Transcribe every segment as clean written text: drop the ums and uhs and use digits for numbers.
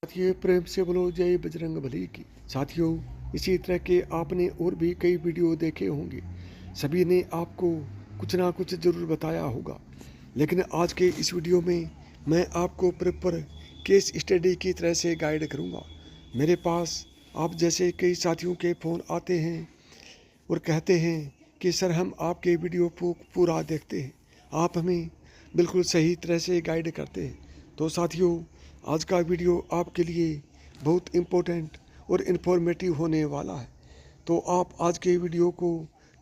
साथियों, प्रेम से बोलो जय बजरंग बली की। साथियों, इसी तरह के आपने और भी कई वीडियो देखे होंगे। सभी ने आपको कुछ ना कुछ ज़रूर बताया होगा, लेकिन आज के इस वीडियो में मैं आपको प्रॉपर केस स्टडी की तरह से गाइड करूंगा। मेरे पास आप जैसे कई साथियों के फ़ोन आते हैं और कहते हैं कि सर हम आपके वीडियो को पूरा देखते हैं, आप हमें बिल्कुल सही तरह से गाइड करते हैं। तो साथियों, आज का वीडियो आपके लिए बहुत इम्पोर्टेंट और इन्फॉर्मेटिव होने वाला है। तो आप आज के वीडियो को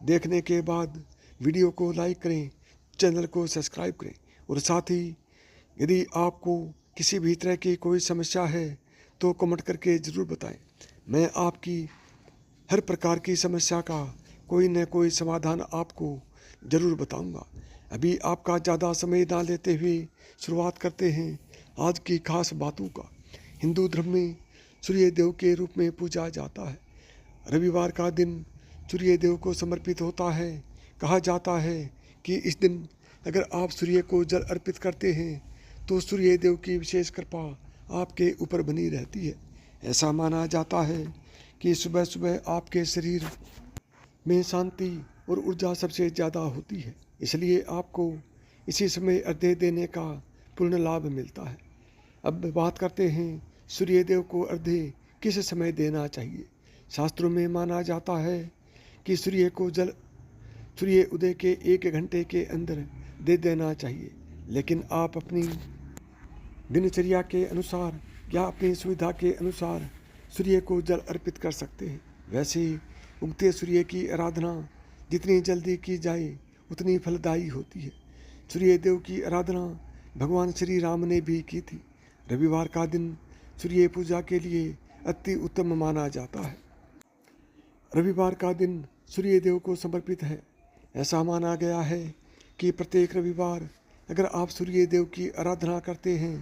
देखने के बाद वीडियो को लाइक करें, चैनल को सब्सक्राइब करें और साथ ही यदि आपको किसी भी तरह की कोई समस्या है तो कमेंट करके ज़रूर बताएं। मैं आपकी हर प्रकार की समस्या का कोई न कोई समाधान आपको ज़रूर बताऊंगा। अभी आपका ज़्यादा समय ना लेते हुए शुरुआत करते हैं आज की खास बातों का। हिंदू धर्म में सूर्य देव के रूप में पूजा जाता है। रविवार का दिन सूर्य देव को समर्पित होता है। कहा जाता है कि इस दिन अगर आप सूर्य को जल अर्पित करते हैं तो सूर्य देव की विशेष कृपा आपके ऊपर बनी रहती है। ऐसा माना जाता है कि सुबह सुबह आपके शरीर में शांति और ऊर्जा सबसे ज़्यादा होती है, इसलिए आपको इसी समय अर्घ्य देने का पूर्ण लाभ मिलता है। अब बात करते हैं सूर्य देव को अर्घ्य किस समय देना चाहिए। शास्त्रों में माना जाता है कि सूर्य को जल सूर्य उदय के 1 घंटे के अंदर दे देना चाहिए, लेकिन आप अपनी दिनचर्या के अनुसार या अपनी सुविधा के अनुसार सूर्य को जल अर्पित कर सकते हैं। वैसे ही उगते सूर्य की आराधना जितनी जल्दी की जाए उतनी फलदायी होती है। सूर्य देव की आराधना भगवान श्री राम ने भी की थी। रविवार का दिन सूर्य पूजा के लिए अति उत्तम माना जाता है। रविवार का दिन सूर्य देव को समर्पित है। ऐसा माना गया है कि प्रत्येक रविवार अगर आप सूर्य देव की आराधना करते हैं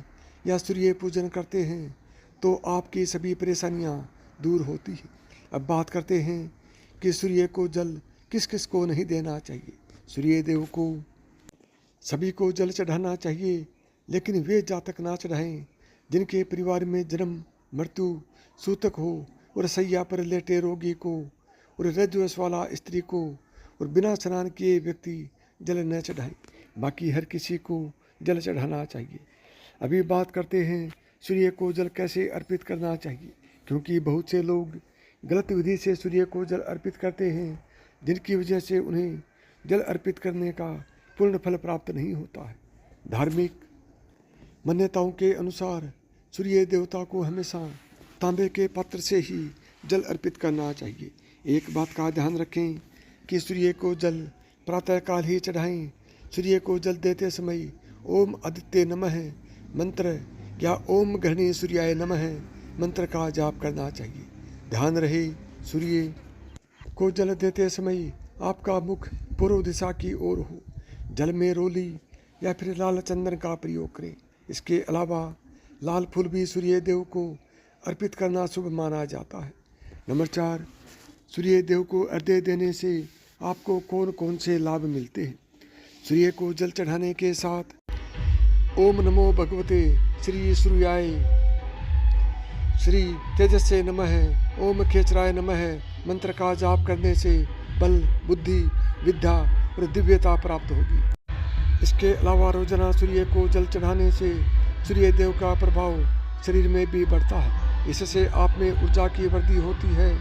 या सूर्य पूजन करते हैं तो आपकी सभी परेशानियां दूर होती हैं। अब बात करते हैं कि सूर्य को जल किस किस को नहीं देना चाहिए। सूर्य देव को सभी को जल चढ़ाना चाहिए, लेकिन वे जातक ना चढ़ाएं जिनके परिवार में जन्म, मृत्यु, सूतक हो और सैया पर लेटे रोगी को और रजोवश वाला स्त्री को और बिना स्नान किए व्यक्ति जल न चढ़ाएं। बाकी हर किसी को जल चढ़ाना चाहिए। अभी बात करते हैं सूर्य को जल कैसे अर्पित करना चाहिए, क्योंकि बहुत से लोग गलत विधि से सूर्य को जल अर्पित करते हैं, जिनकी वजह से उन्हें जल अर्पित करने का पूर्ण फल प्राप्त नहीं होता है। धार्मिक मान्यताओं के अनुसार सूर्य देवता को हमेशा तांबे के पात्र से ही जल अर्पित करना चाहिए। एक बात का ध्यान रखें कि सूर्य को जल प्रातःकाल ही चढ़ाएं। सूर्य को जल देते समय ओम आदित्य नमः मंत्र या ओम गृहिणी सूर्याय नमः मंत्र का जाप करना चाहिए। ध्यान रहे, सूर्य को जल देते समय आपका मुख पूर्व दिशा की ओर हो। जल में रोली या फिर लाल चंदन का प्रयोग करें। इसके अलावा लाल फूल भी सूर्य देव को अर्पित करना शुभ माना जाता है। नंबर 4, सूर्य देव को अर्घ्य देने से आपको कौन कौन से लाभ मिलते हैं। सूर्य को जल चढ़ाने के साथ ओम नमो भगवते श्री सूर्याय श्री तेजस्से नमः ओम खेचराय नमः मंत्र का जाप करने से बल, बुद्धि, विद्या और दिव्यता प्राप्त होगी। इसके अलावा रोजाना सूर्य को जल चढ़ाने से सूर्य देव का प्रभाव शरीर में भी बढ़ता है। इससे आप में ऊर्जा की वृद्धि होती है।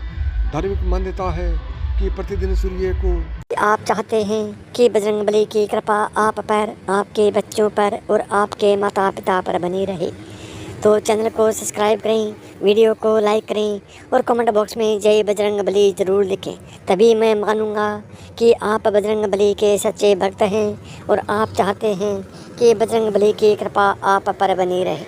धार्मिक मान्यता है कि प्रतिदिन सूर्य को आप चाहते हैं कि बजरंगबली की कृपा आप पर, आपके बच्चों पर और आपके माता पिता पर बनी रहे, तो चैनल को सब्सक्राइब करें, वीडियो को लाइक करें और कमेंट बॉक्स में जय बजरंगबली ज़रूर लिखें। तभी मैं मानूंगा कि आप बजरंगबली के सच्चे भक्त हैं और आप चाहते हैं कि बजरंगबली की कृपा आप पर बनी रहे।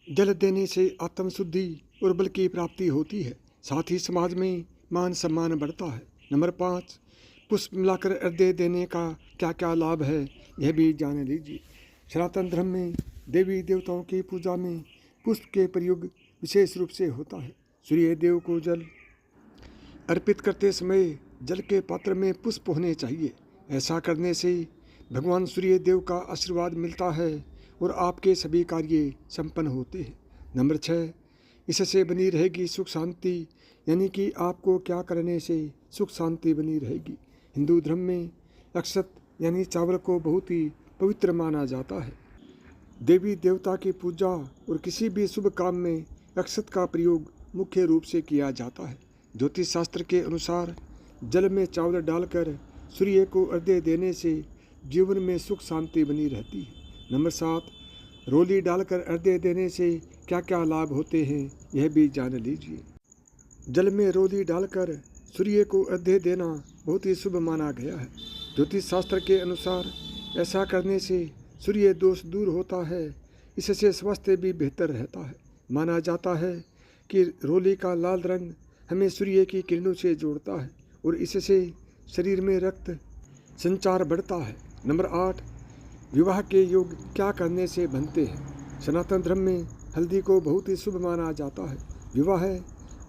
जल देने से आत्म शुद्धि और बल की प्राप्ति होती है, साथ ही समाज में मान सम्मान बढ़ता है। नंबर 5, पुष्प मिलाकर अर्घ्य देने का क्या क्या लाभ है, यह भी जान लीजिए। सनातन धर्म में देवी देवताओं की पूजा में पुष्प के प्रयोग विशेष रूप से होता है। सूर्य देव को जल अर्पित करते समय जल के पात्र में पुष्प होने चाहिए। ऐसा करने से भगवान सूर्य देव का आशीर्वाद मिलता है और आपके सभी कार्य संपन्न होते हैं। नंबर 6, इससे बनी रहेगी सुख शांति, यानी कि आपको क्या करने से सुख शांति बनी रहेगी। हिंदू धर्म में अक्षत यानी चावल को बहुत ही पवित्र माना जाता है। देवी देवता की पूजा और किसी भी शुभ काम में अक्षत का प्रयोग मुख्य रूप से किया जाता है। ज्योतिष शास्त्र के अनुसार जल में चावल डालकर सूर्य को अर्घ्य देने से जीवन में सुख शांति बनी रहती है। नंबर 7, रोली डालकर अर्घ्य देने से क्या क्या लाभ होते हैं, यह भी जान लीजिए। जल में रोली डालकर सूर्य को अर्घ्य देना बहुत ही शुभ माना गया है। ज्योतिष शास्त्र के अनुसार ऐसा करने से सूर्य दोष दूर होता है। इससे स्वास्थ्य भी बेहतर रहता है। माना जाता है कि रोली का लाल रंग हमें सूर्य की किरणों से जोड़ता है और इससे शरीर में रक्त संचार बढ़ता है। नंबर 8, विवाह के योग क्या करने से बनते हैं। सनातन धर्म में हल्दी को बहुत ही शुभ माना जाता है। विवाह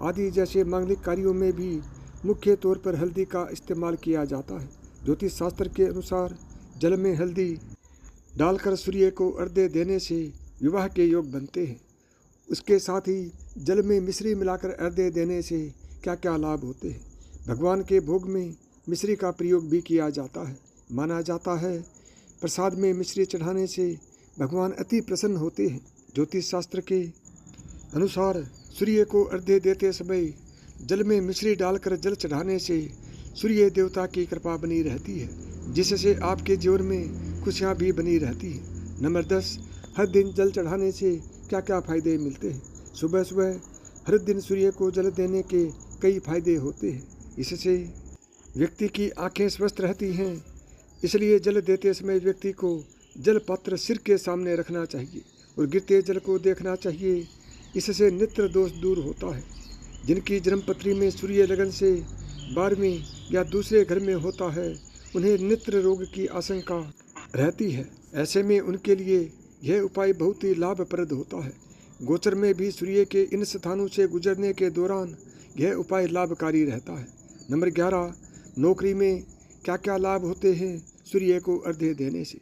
आदि जैसे मांगलिक कार्यों में भी मुख्य तौर पर हल्दी का इस्तेमाल किया जाता है। ज्योतिष शास्त्र के अनुसार जल में हल्दी डालकर सूर्य को अर्घ्य देने से विवाह के योग बनते हैं। उसके साथ ही जल में मिश्री मिलाकर अर्घ्य देने से क्या क्या लाभ होते हैं। भगवान के भोग में मिश्री का प्रयोग भी किया जाता है। माना जाता है प्रसाद में मिश्री चढ़ाने से भगवान अति प्रसन्न होते हैं। ज्योतिष शास्त्र के अनुसार सूर्य को अर्घ्य देते समय जल में मिश्री डालकर जल चढ़ाने से सूर्य देवता की कृपा बनी रहती है, जिससे आपके जीवन में खुशियाँ भी बनी रहती हैं। नंबर 10, हर दिन जल चढ़ाने से क्या क्या फायदे मिलते हैं। सुबह सुबह हर दिन सूर्य को जल देने के कई फायदे होते हैं। इससे व्यक्ति की आंखें स्वस्थ रहती हैं। इसलिए जल देते समय व्यक्ति को जल पात्र सिर के सामने रखना चाहिए और गिरते जल को देखना चाहिए। इससे नेत्र दोष दूर होता है। जिनकी जन्मपत्री में सूर्य लगन से 12वें या दूसरे घर में होता है, उन्हें नेत्र रोग की आशंका रहती है। ऐसे में उनके लिए यह उपाय बहुत ही लाभप्रद होता है। गोचर में भी सूर्य के इन स्थानों से गुजरने के दौरान यह उपाय लाभकारी रहता है। नंबर 11, नौकरी में क्या क्या लाभ होते हैं सूर्य को अर्घ्य देने से।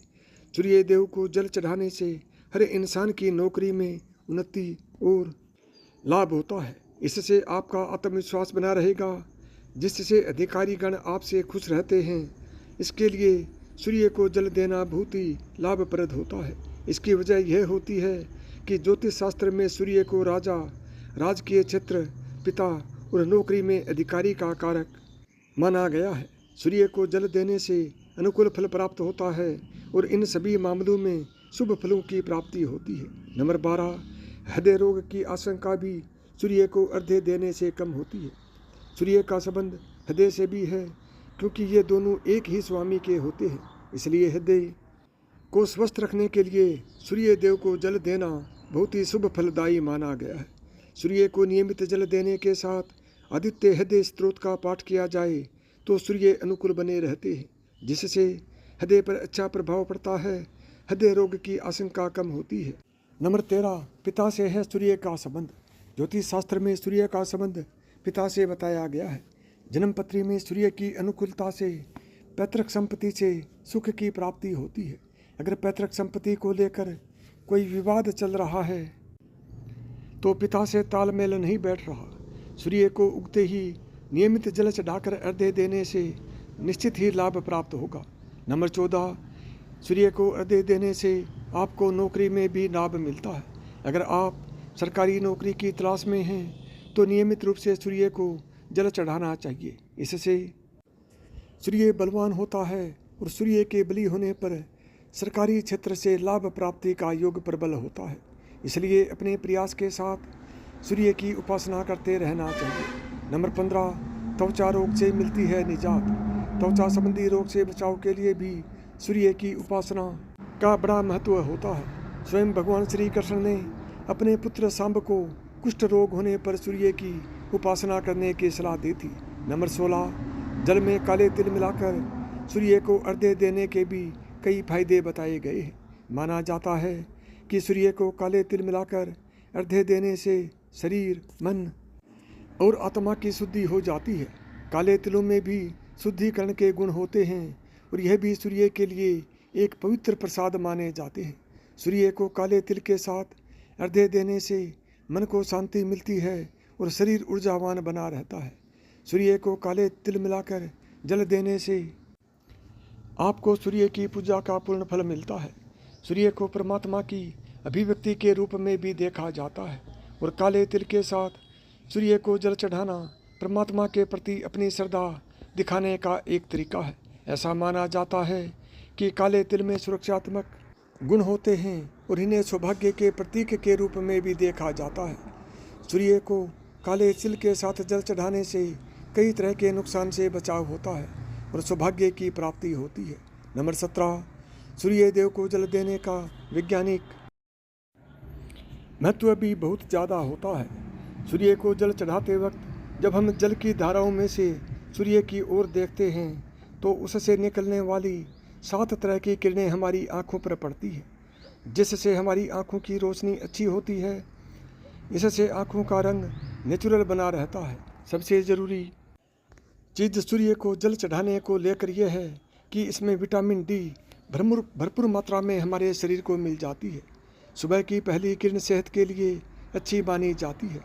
सूर्य देव को जल चढ़ाने से हर इंसान की नौकरी में उन्नति और लाभ होता है। इससे आपका आत्मविश्वास बना रहेगा, जिससे अधिकारीगण आपसे खुश रहते हैं। इसके लिए सूर्य को जल देना बहुत ही लाभप्रद होता है। इसकी वजह यह होती है कि ज्योतिष शास्त्र में सूर्य को राजा, राजकीय क्षेत्र, पिता और नौकरी में अधिकारी का कारक माना गया है। सूर्य को जल देने से अनुकूल फल प्राप्त होता है और इन सभी मामलों में शुभ फलों की प्राप्ति होती है। नंबर 12, हृदय रोग की आशंका भी सूर्य को अर्घ्य देने से कम होती है। सूर्य का संबंध हृदय से भी है, क्योंकि ये दोनों एक ही स्वामी के होते हैं। इसलिए हृदय को स्वस्थ रखने के लिए सूर्य देव को जल देना बहुत ही शुभ फलदायी माना गया है। सूर्य को नियमित जल देने के साथ आदित्य हृदय स्त्रोत का पाठ किया जाए तो सूर्य अनुकूल बने रहते हैं, जिससे हृदय पर अच्छा प्रभाव पड़ता है। हृदय रोग की आशंका कम होती है। नंबर 13, पिता से है सूर्य का संबंध। ज्योतिष शास्त्र में सूर्य का संबंध पिता से बताया गया है। जन्मपत्री में सूर्य की अनुकूलता से पैतृक संपत्ति से सुख की प्राप्ति होती है। अगर पैतृक संपत्ति को लेकर कोई विवाद चल रहा है तो पिता से तालमेल नहीं बैठ रहा, सूर्य को उगते ही नियमित जल चढ़ाकर अर्घ्य देने से निश्चित ही लाभ प्राप्त होगा। नंबर 14, सूर्य को अर्घ्य देने से आपको नौकरी में भी लाभ मिलता है। अगर आप सरकारी नौकरी की तलाश में हैं तो नियमित रूप से सूर्य को जल चढ़ाना चाहिए। इससे सूर्य बलवान होता है और सूर्य के बली होने पर सरकारी क्षेत्र से लाभ प्राप्ति का योग प्रबल होता है। इसलिए अपने प्रयास के साथ सूर्य की उपासना करते रहना चाहिए। नंबर 15, त्वचा रोग से मिलती है निजात। त्वचा संबंधी रोग से बचाव के लिए भी सूर्य की उपासना का बड़ा महत्व होता है। स्वयं भगवान श्री कृष्ण ने अपने पुत्र सांब को कुष्ठ रोग होने पर सूर्य की उपासना करने की सलाह दी थी। नंबर 16, जल में काले तिल मिलाकर सूर्य को अर्घ्य देने के भी कई फायदे बताए गए हैं। माना जाता है कि सूर्य को काले तिल मिलाकर अर्घ्य देने से शरीर, मन और आत्मा की शुद्धि हो जाती है। काले तिलों में भी शुद्धिकरण के गुण होते हैं और यह भी सूर्य के लिए एक पवित्र प्रसाद माने जाते हैं। सूर्य को काले तिल के साथ अर्घ्य देने से मन को शांति मिलती है और शरीर ऊर्जावान बना रहता है। सूर्य को काले तिल मिलाकर जल देने से आपको सूर्य की पूजा का पूर्ण फल मिलता है। सूर्य को परमात्मा की अभिव्यक्ति के रूप में भी देखा जाता है और काले तिल के साथ सूर्य को जल चढ़ाना परमात्मा के प्रति अपनी श्रद्धा दिखाने का एक तरीका है। ऐसा माना जाता है कि काले तिल में सुरक्षात्मक गुण होते हैं और इन्हें सौभाग्य के प्रतीक के रूप में भी देखा जाता है। सूर्य को काले तिल के साथ जल चढ़ाने से कई तरह के नुकसान से बचाव होता है और सौभाग्य की प्राप्ति होती है। नंबर 17, सूर्य देव को जल देने का वैज्ञानिक महत्व भी बहुत ज़्यादा होता है। सूर्य को जल चढ़ाते वक्त जब हम जल की धाराओं में से सूर्य की ओर देखते हैं तो उससे निकलने वाली 7 तरह की किरणें हमारी आँखों पर पड़ती है, जिससे हमारी आँखों की रोशनी अच्छी होती है। इससे आँखों का रंग नेचुरल बना रहता है। सबसे ज़रूरी चीज़ सूर्य को जल चढ़ाने को लेकर यह है कि इसमें विटामिन डी भरपूर मात्रा में हमारे शरीर को मिल जाती है। सुबह की पहली किरण सेहत के लिए अच्छी मानी जाती है।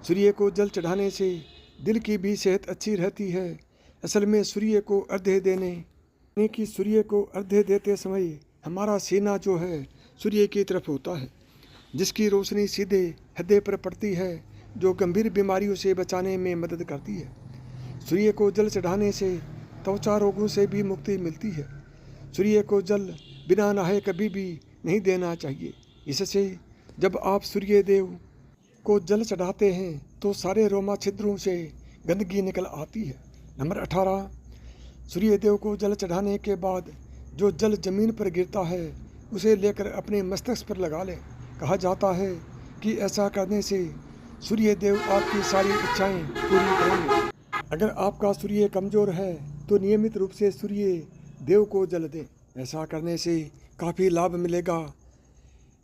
सूर्य को जल चढ़ाने से दिल की भी सेहत अच्छी रहती है। असल में सूर्य को अर्घ्य देते समय हमारा सीना जो है सूर्य की तरफ होता है, जिसकी रोशनी सीधे हृदय पर पड़ती है, जो गंभीर बीमारियों से बचाने में मदद करती है। सूर्य को जल चढ़ाने से त्वचा रोगों से भी मुक्ति मिलती है। सूर्य को जल बिना नहाए कभी भी नहीं देना चाहिए। इससे जब आप सूर्य देव को जल चढ़ाते हैं तो सारे रोमा छिद्रों से गंदगी निकल आती है। नंबर 18, सूर्य देव को जल चढ़ाने के बाद जो जल जमीन पर गिरता है उसे लेकर अपने मस्तिष्क पर लगा लें। कहा जाता है कि ऐसा करने से सूर्य देव आपकी सारी इच्छाएं पूरी करेंगे। अगर आपका सूर्य कमज़ोर है तो नियमित रूप से सूर्य देव को जल दें। ऐसा करने से काफ़ी लाभ मिलेगा।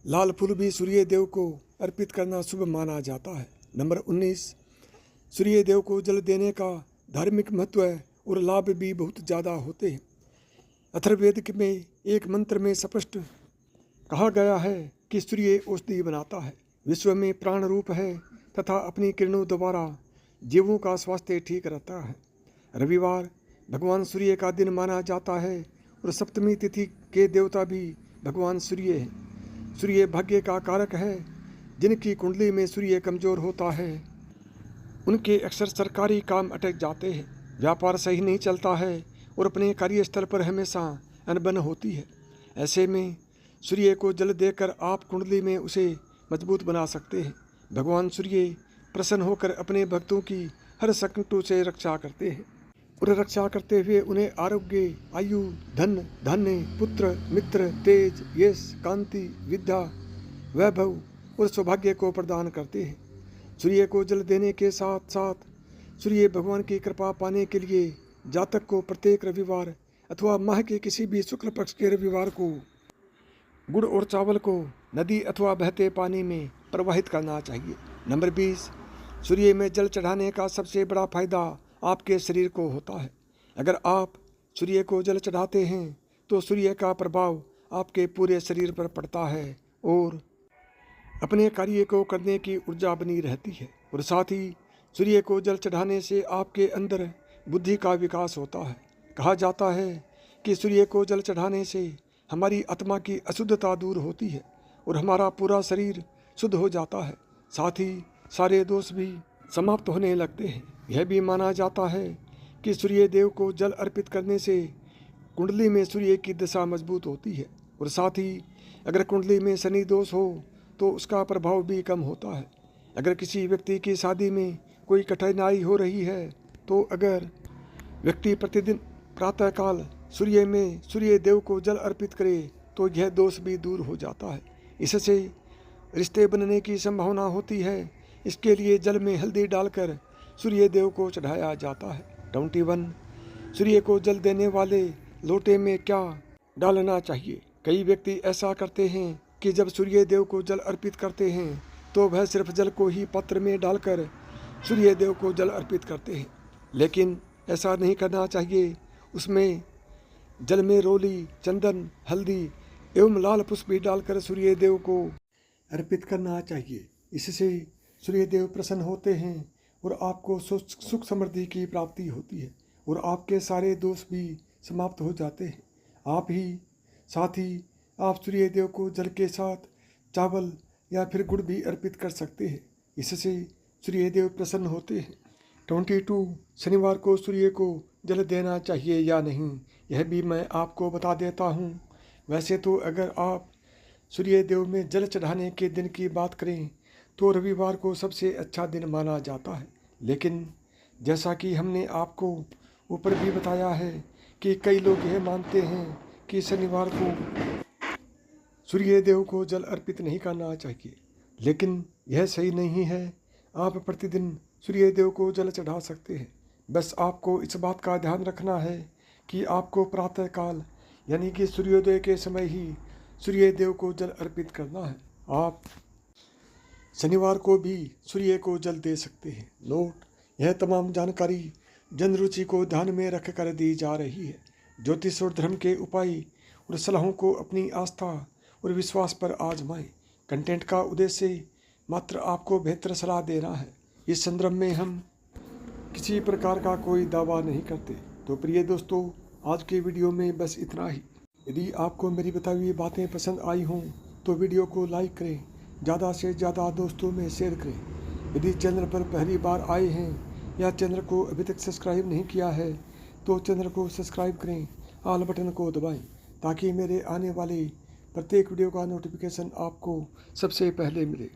लाल फूल भी सूर्य देव को अर्पित करना शुभ माना जाता है। नंबर 19, सूर्य देव को जल देने का धार्मिक महत्व और लाभ भी बहुत ज़्यादा होते हैं। अथर्ववेद में एक मंत्र में स्पष्ट कहा गया है कि सूर्य औषधि बनाता है, विश्व में प्राण रूप है तथा अपनी किरणों द्वारा जीवों का स्वास्थ्य ठीक रहता है। रविवार भगवान सूर्य का दिन माना जाता है और सप्तमी तिथि के देवता भी भगवान सूर्य हैं। सूर्य भाग्य का कारक है। जिनकी कुंडली में सूर्य कमज़ोर होता है उनके अक्सर सरकारी काम अटक जाते हैं, व्यापार सही नहीं चलता है और अपने कार्यस्थल पर हमेशा अनबन होती है। ऐसे में सूर्य को जल देकर आप कुंडली में उसे मजबूत बना सकते हैं। भगवान सूर्य प्रसन्न होकर अपने भक्तों की हर संकटों से रक्षा करते हैं और रक्षा करते हुए उन्हें आरोग्य, आयु, धन, धान्य, पुत्र, मित्र, तेज, यश, कांति, विद्या, वैभव और सौभाग्य को प्रदान करते हैं। सूर्य को जल देने के साथ साथ सूर्य भगवान की कृपा पाने के लिए जातक को प्रत्येक रविवार अथवा माह के किसी भी शुक्ल पक्ष के रविवार को गुड़ और चावल को नदी अथवा बहते पानी में प्रवाहित करना चाहिए। नंबर 20, सूर्य में जल चढ़ाने का सबसे बड़ा फायदा आपके शरीर को होता है। अगर आप सूर्य को जल चढ़ाते हैं तो सूर्य का प्रभाव आपके पूरे शरीर पर पड़ता है और अपने कार्य को करने की ऊर्जा बनी रहती है। और साथ ही सूर्य को जल चढ़ाने से आपके अंदर बुद्धि का विकास होता है। कहा जाता है कि सूर्य को जल चढ़ाने से हमारी आत्मा की अशुद्धता दूर होती है और हमारा पूरा शरीर शुद्ध हो जाता है। साथ ही सारे दोष भी समाप्त होने लगते हैं। यह भी माना जाता है कि सूर्य देव को जल अर्पित करने से कुंडली में सूर्य की दशा मजबूत होती है और साथ ही अगर कुंडली में शनि दोष हो तो उसका प्रभाव भी कम होता है। अगर किसी व्यक्ति की शादी में कोई कठिनाई हो रही है तो अगर व्यक्ति प्रतिदिन प्रातःकाल सूर्य देव को जल अर्पित करे तो यह दोष भी दूर हो जाता है। इससे रिश्ते बनने की संभावना होती है। इसके लिए जल में हल्दी डालकर सूर्य देव को चढ़ाया जाता है। 21, सूर्य को जल देने वाले लोटे में क्या डालना चाहिए? कई व्यक्ति ऐसा करते हैं कि जब सूर्य देव को जल अर्पित करते हैं तो वह सिर्फ जल को ही पात्र में डालकर सूर्य देव को जल अर्पित करते हैं, लेकिन ऐसा नहीं करना चाहिए। उसमें जल में रोली, चंदन, हल्दी एवं लाल पुष्प भी डालकर सूर्य देव को अर्पित करना चाहिए। इससे सूर्यदेव प्रसन्न होते हैं और आपको सुख समृद्धि की प्राप्ति होती है और आपके सारे दोष भी समाप्त हो जाते हैं। साथ ही आप सूर्यदेव को जल के साथ चावल या फिर गुड़ भी अर्पित कर सकते हैं। इससे सूर्यदेव प्रसन्न होते हैं। 22 शनिवार को सूर्य को जल देना चाहिए या नहीं, यह भी मैं आपको बता देता हूँ। वैसे तो अगर आप सूर्यदेव में जल चढ़ाने के दिन की बात करें तो रविवार को सबसे अच्छा दिन माना जाता है, लेकिन जैसा कि हमने आपको ऊपर भी बताया है कि कई लोग यह मानते हैं कि शनिवार को सूर्यदेव को जल अर्पित नहीं करना चाहिए, लेकिन यह सही नहीं है। आप प्रतिदिन सूर्यदेव को जल चढ़ा सकते हैं। बस आपको इस बात का ध्यान रखना है कि आपको प्रातःकाल यानी कि सूर्योदय के समय ही सूर्यदेव को जल अर्पित करना है। आप शनिवार को भी सूर्य को जल दे सकते हैं। नोट: यह तमाम जानकारी जन रुचि को ध्यान में रख कर दी जा रही है। ज्योतिष और धर्म के उपाय और सलाहों को अपनी आस्था और विश्वास पर आजमाएं। कंटेंट का उद्देश्य मात्र आपको बेहतर सलाह देना है। इस संदर्भ में हम किसी प्रकार का कोई दावा नहीं करते। तो प्रिय दोस्तों, आज के वीडियो में बस इतना ही। यदि आपको मेरी बताई हुई बातें पसंद आई हों तो वीडियो को लाइक करें, ज़्यादा से ज़्यादा दोस्तों में शेयर करें। यदि चैनल पर पहली बार आए हैं या चैनल को अभी तक सब्सक्राइब नहीं किया है तो चैनल को सब्सक्राइब करें, ऑल बटन को दबाएं ताकि मेरे आने वाले प्रत्येक वीडियो का नोटिफिकेशन आपको सबसे पहले मिले।